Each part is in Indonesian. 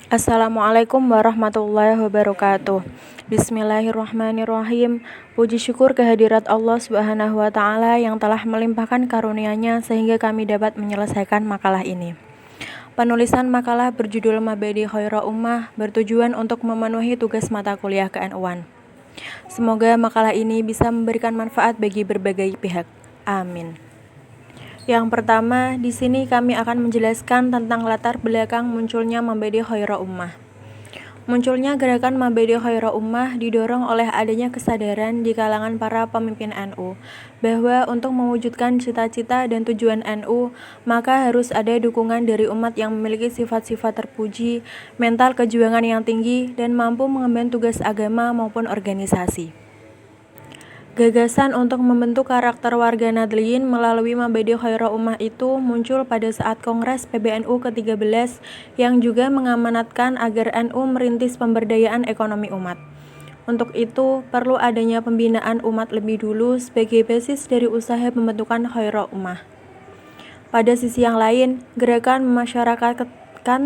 Assalamualaikum warahmatullahi wabarakatuh. Bismillahirrahmanirrahim. Puji syukur kehadirat Allah Subhanahu wa Ta'ala yang telah melimpahkan karunia-Nya sehingga kami dapat menyelesaikan makalah ini. Penulisan makalah berjudul Mabadi Khaira Ummah bertujuan untuk memenuhi tugas mata kuliah ke-NU-an. Semoga makalah ini bisa memberikan manfaat bagi berbagai pihak. Amin. Yang pertama, di sini kami akan menjelaskan tentang latar belakang munculnya Mabadi Khaira Ummah. Munculnya gerakan Mabadi Khaira Ummah didorong oleh adanya kesadaran di kalangan para pemimpin NU bahwa untuk mewujudkan cita-cita dan tujuan NU, maka harus ada dukungan dari umat yang memiliki sifat-sifat terpuji, mental kejuangan yang tinggi, dan mampu mengemban tugas agama maupun organisasi. Gagasan untuk membentuk karakter warga Nahdliyin melalui Mabadi Khaira Ummah itu muncul pada saat Kongres PBNU ke-13 yang juga mengamanatkan agar NU merintis pemberdayaan ekonomi umat. Untuk itu, perlu adanya pembinaan umat lebih dulu sebagai basis dari usaha pembentukan Khaira Ummah. Pada sisi yang lain, gerakan memasyarakatkan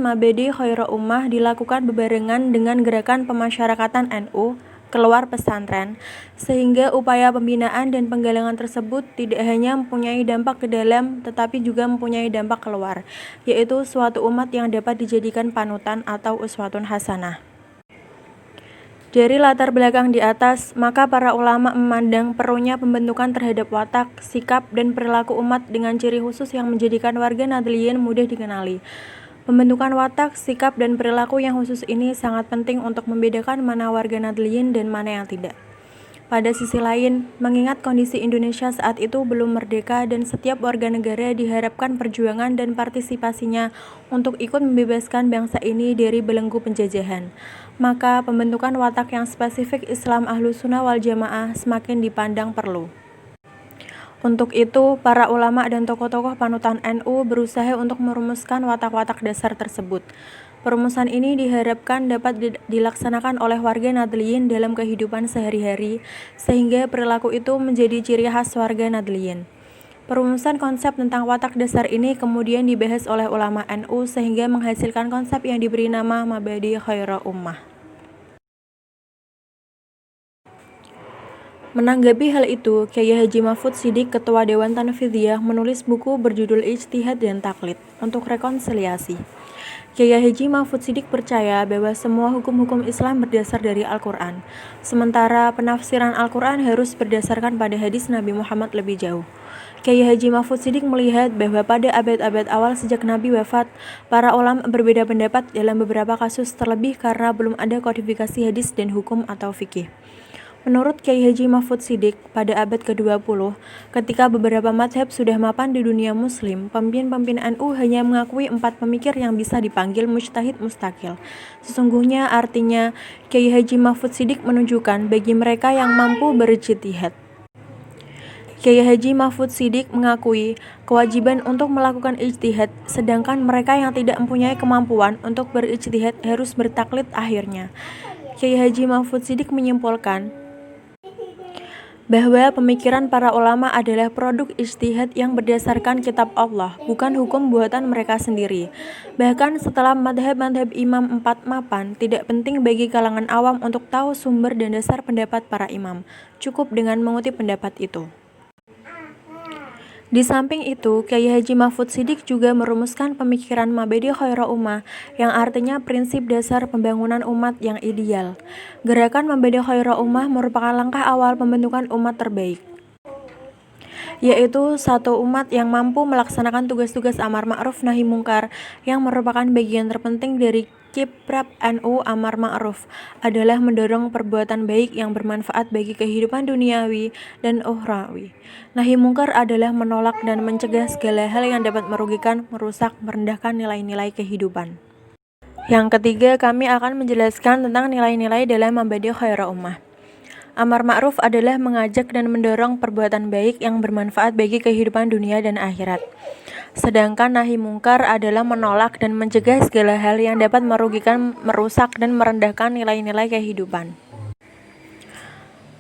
Mabadi Khaira Ummah dilakukan bebarengan dengan gerakan pemasyarakatan NU keluar pesantren, sehingga upaya pembinaan dan penggalangan tersebut tidak hanya mempunyai dampak ke dalam, tetapi juga mempunyai dampak keluar, yaitu suatu umat yang dapat dijadikan panutan atau uswatun hasanah. Dari latar belakang di atas, maka para ulama memandang perlunya pembentukan terhadap watak, sikap, dan perilaku umat dengan ciri khusus yang menjadikan warga Nahdliyin mudah dikenali. Pembentukan watak, sikap, dan perilaku yang khusus ini sangat penting untuk membedakan mana warga Nahdliyin dan mana yang tidak. Pada sisi lain, mengingat kondisi Indonesia saat itu belum merdeka dan setiap warga negara diharapkan perjuangan dan partisipasinya untuk ikut membebaskan bangsa ini dari belenggu penjajahan, maka pembentukan watak yang spesifik Islam Ahlussunnah wal Jamaah semakin dipandang perlu. Untuk itu, para ulama dan tokoh-tokoh panutan NU berusaha untuk merumuskan watak-watak dasar tersebut. Perumusan ini diharapkan dapat dilaksanakan oleh warga Nahdliyin dalam kehidupan sehari-hari, sehingga perilaku itu menjadi ciri khas warga Nahdliyin. Perumusan konsep tentang watak dasar ini kemudian dibahas oleh ulama NU sehingga menghasilkan konsep yang diberi nama Mabadi Khaira Ummah. Menanggapi hal itu, Kyai Haji Mahfud Shidiq, Ketua Dewan Tanfidiyah, menulis buku berjudul Ijtihad dan Taklid untuk rekonsiliasi. Kyai Haji Mahfud Shidiq percaya bahwa semua hukum-hukum Islam berdasar dari Al-Quran, sementara penafsiran Al-Quran harus berdasarkan pada hadis Nabi Muhammad lebih jauh. Kyai Haji Mahfud Shidiq melihat bahwa pada abad-abad awal sejak Nabi wafat, para ulama berbeda pendapat dalam beberapa kasus, terlebih karena belum ada kodifikasi hadis dan hukum atau fikih. Menurut Kyai Haji Mahfud Shidiq, pada abad ke-20, ketika beberapa madhab sudah mapan di dunia muslim, pemimpin-pemimpin NU hanya mengakui 4 pemikir yang bisa dipanggil mujtahid mustakil. Sesungguhnya artinya, Kyai Haji Mahfud Shidiq menunjukkan bagi mereka yang mampu berijtihad. Kyai Haji Mahfud Shidiq mengakui kewajiban untuk melakukan ijtihad, sedangkan mereka yang tidak mempunyai kemampuan untuk berijtihad harus bertaklid akhirnya. Kyai Haji Mahfud Shidiq menyimpulkan bahwa pemikiran para ulama adalah produk ijtihad yang berdasarkan kitab Allah, bukan hukum buatan mereka sendiri. Bahkan setelah madhab-madhab imam 4 mapan, tidak penting bagi kalangan awam untuk tahu sumber dan dasar pendapat para imam. Cukup dengan mengutip pendapat itu. Di samping itu, Kyai Haji Mahfud Shidiq juga merumuskan pemikiran Mabadi Khaira Ummah yang artinya prinsip dasar pembangunan umat yang ideal. Gerakan Mabadi Khaira Ummah merupakan langkah awal pembentukan umat terbaik, yaitu satu umat yang mampu melaksanakan tugas-tugas amar ma'ruf nahi mungkar yang merupakan bagian terpenting dari kiprah NU. Amar ma'ruf adalah mendorong perbuatan baik yang bermanfaat bagi kehidupan duniawi dan ukhrawi. Nahi mungkar adalah menolak dan mencegah segala hal yang dapat merugikan, merusak, merendahkan nilai-nilai kehidupan. Yang ketiga, kami akan menjelaskan tentang nilai-nilai dalam Mabadi Khaira Ummah. Amar ma'ruf adalah mengajak dan mendorong perbuatan baik yang bermanfaat bagi kehidupan dunia dan akhirat. Sedangkan nahi mungkar adalah menolak dan mencegah segala hal yang dapat merugikan, merusak, dan merendahkan nilai-nilai kehidupan.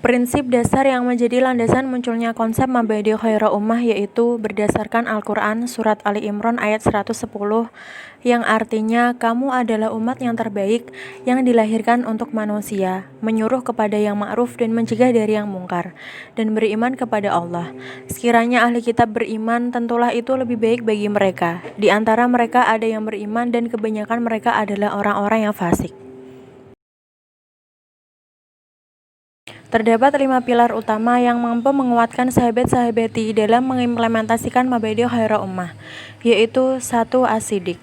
Prinsip dasar yang menjadi landasan munculnya konsep Mabadi Khaira Ummah yaitu berdasarkan Al-Quran Surat Ali Imran ayat 110 yang artinya kamu adalah umat yang terbaik yang dilahirkan untuk manusia, menyuruh kepada yang ma'ruf dan mencegah dari yang mungkar, dan beriman kepada Allah. Sekiranya ahli kitab beriman, tentulah itu lebih baik bagi mereka. Di antara mereka ada yang beriman dan kebanyakan mereka adalah orang-orang yang fasik. Terdapat 5 pilar utama yang mampu menguatkan sahabat-sahabati dalam mengimplementasikan mabadi khairul ummah, yaitu 1. As-Siddiq.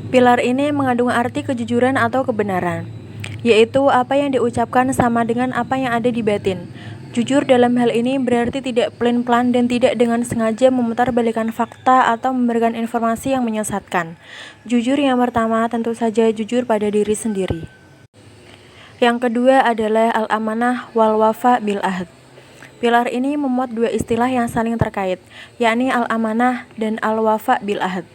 Pilar ini mengandung arti kejujuran atau kebenaran, yaitu apa yang diucapkan sama dengan apa yang ada di batin. Jujur dalam hal ini berarti tidak pelin-pelan dan tidak dengan sengaja memutarbalikkan fakta atau memberikan informasi yang menyesatkan. Jujur yang pertama tentu saja jujur pada diri sendiri. Yang kedua adalah al-amanah wal wafa bil ahd. Pilar ini memuat 2 istilah yang saling terkait, yakni al-amanah dan al-wafa bil ahd.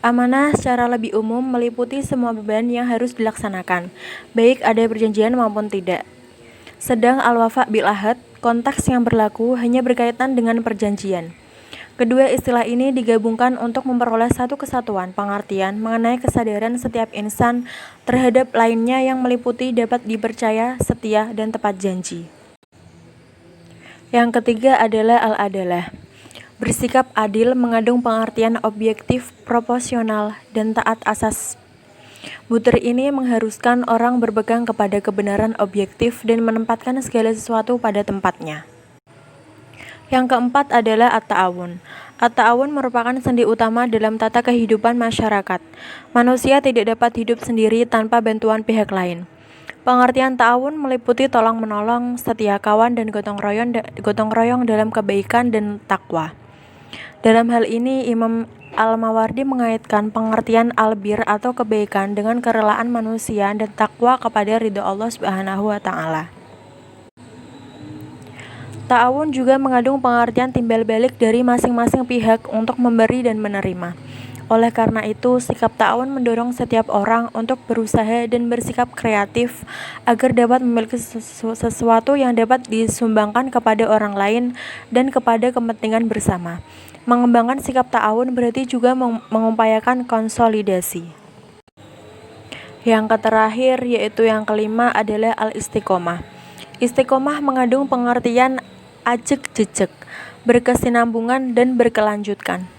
Amanah secara lebih umum meliputi semua beban yang harus dilaksanakan, baik ada perjanjian maupun tidak. Sedang al-wafa bil ahd, konteks yang berlaku hanya berkaitan dengan perjanjian. Kedua istilah ini digabungkan untuk memperoleh satu kesatuan pengertian mengenai kesadaran setiap insan terhadap lainnya yang meliputi dapat dipercaya, setia, dan tepat janji. Yang ketiga adalah al-adalah. Bersikap adil mengandung pengertian objektif, proporsional, dan taat asas. Butir ini mengharuskan orang berpegang kepada kebenaran objektif dan menempatkan segala sesuatu pada tempatnya. Yang keempat adalah at-ta'awun. At-ta'awun merupakan sendi utama dalam tata kehidupan masyarakat. Manusia tidak dapat hidup sendiri tanpa bantuan pihak lain. Pengertian ta'awun meliputi tolong-menolong, setia kawan, dan gotong royong dalam kebaikan dan takwa. Dalam hal ini, Imam Al-Mawardi mengaitkan pengertian albir atau kebaikan dengan kerelaan manusia dan takwa kepada ridha Allah Subhanahu wa Ta'ala. Ta'awun juga mengandung pengertian timbal balik dari masing-masing pihak untuk memberi dan menerima. Oleh karena itu, sikap ta'awun mendorong setiap orang untuk berusaha dan bersikap kreatif agar dapat memiliki sesuatu yang dapat disumbangkan kepada orang lain dan kepada kepentingan bersama. Mengembangkan sikap ta'awun berarti juga mengupayakan konsolidasi. Yang terakhir, yaitu yang kelima, adalah al-istiqomah. Istiqomah mengandung pengertian ajeg-jejeg, berkesinambungan dan berkelanjutan.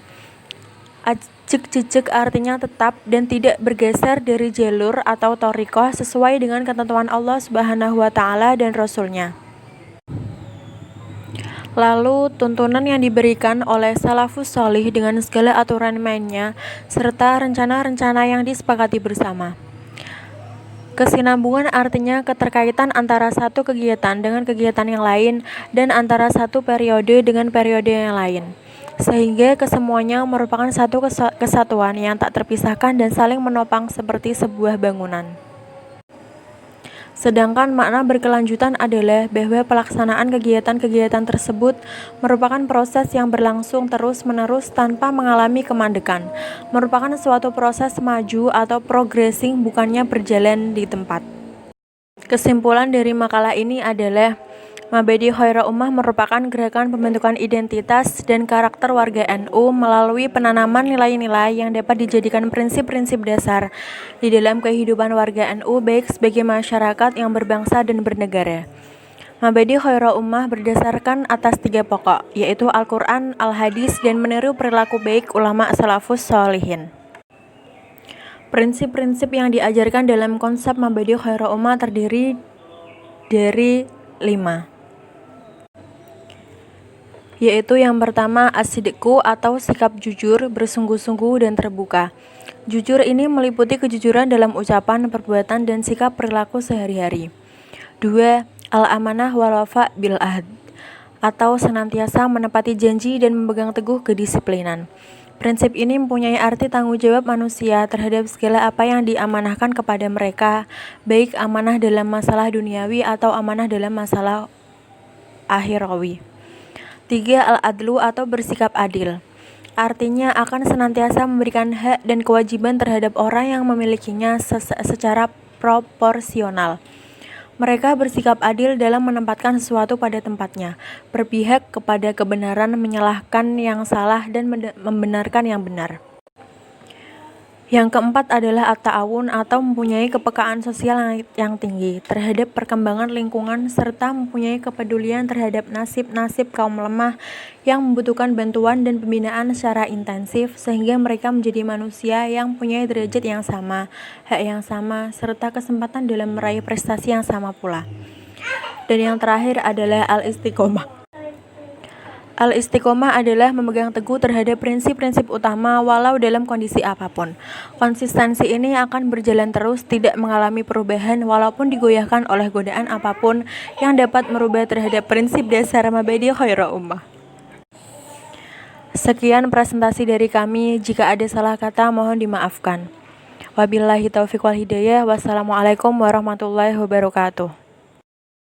Ajeg-jejeg artinya tetap dan tidak bergeser dari jalur atau thariqah sesuai dengan ketentuan Allah Subhanahu wa Ta'ala dan Rasul-Nya. Lalu tuntunan yang diberikan oleh salafus sholih dengan segala aturan mainnya serta rencana-rencana yang disepakati bersama. Kesinambungan artinya keterkaitan antara satu kegiatan dengan kegiatan yang lain dan antara satu periode dengan periode yang lain, sehingga kesemuanya merupakan satu kesatuan yang tak terpisahkan dan saling menopang seperti sebuah bangunan. Sedangkan makna berkelanjutan adalah bahwa pelaksanaan kegiatan-kegiatan tersebut merupakan proses yang berlangsung terus-menerus tanpa mengalami kemandekan, merupakan suatu proses maju atau progressing, bukannya berjalan di tempat. Kesimpulan dari makalah ini adalah Mabadi Khairul Ummah merupakan gerakan pembentukan identitas dan karakter warga NU melalui penanaman nilai-nilai yang dapat dijadikan prinsip-prinsip dasar di dalam kehidupan warga NU baik sebagai masyarakat yang berbangsa dan bernegara. Mabadi Khairul Ummah berdasarkan atas 3 pokok, yaitu Al-Quran, Al-Hadis, dan meniru perilaku baik ulama salafus sholihin. Prinsip-prinsip yang diajarkan dalam konsep Mabadi Khairul Ummah terdiri dari 5, yaitu yang pertama as-sidqu atau sikap jujur, bersungguh-sungguh dan terbuka. Jujur ini meliputi kejujuran dalam ucapan, perbuatan, dan sikap perilaku sehari-hari. 2. Al-amanah wal wafa bil ahd atau senantiasa menepati janji dan memegang teguh kedisiplinan. Prinsip ini mempunyai arti tanggung jawab manusia terhadap segala apa yang diamanahkan kepada mereka, baik amanah dalam masalah duniawi atau amanah dalam masalah akhirawi. 3. Al-adlu atau bersikap adil. Artinya akan senantiasa memberikan hak dan kewajiban terhadap orang yang memilikinya secara proporsional. Mereka bersikap adil dalam menempatkan sesuatu pada tempatnya, berpihak kepada kebenaran, menyalahkan yang salah, dan membenarkan yang benar. Yang keempat adalah at-ta'awun atau mempunyai kepekaan sosial yang tinggi terhadap perkembangan lingkungan serta mempunyai kepedulian terhadap nasib-nasib kaum lemah yang membutuhkan bantuan dan pembinaan secara intensif sehingga mereka menjadi manusia yang mempunyai derajat yang sama, hak yang sama, serta kesempatan dalam meraih prestasi yang sama pula. Dan yang terakhir adalah al-istiqomah. Al-istiqomah adalah memegang teguh terhadap prinsip-prinsip utama walau dalam kondisi apapun. Konsistensi ini akan berjalan terus, tidak mengalami perubahan walaupun digoyahkan oleh godaan apapun yang dapat merubah terhadap prinsip dasar mabadi khairul ummah. Sekian presentasi dari kami, jika ada salah kata mohon dimaafkan. Wabillahi taufiq wal hidayah. Wassalamualaikum warahmatullahi wabarakatuh.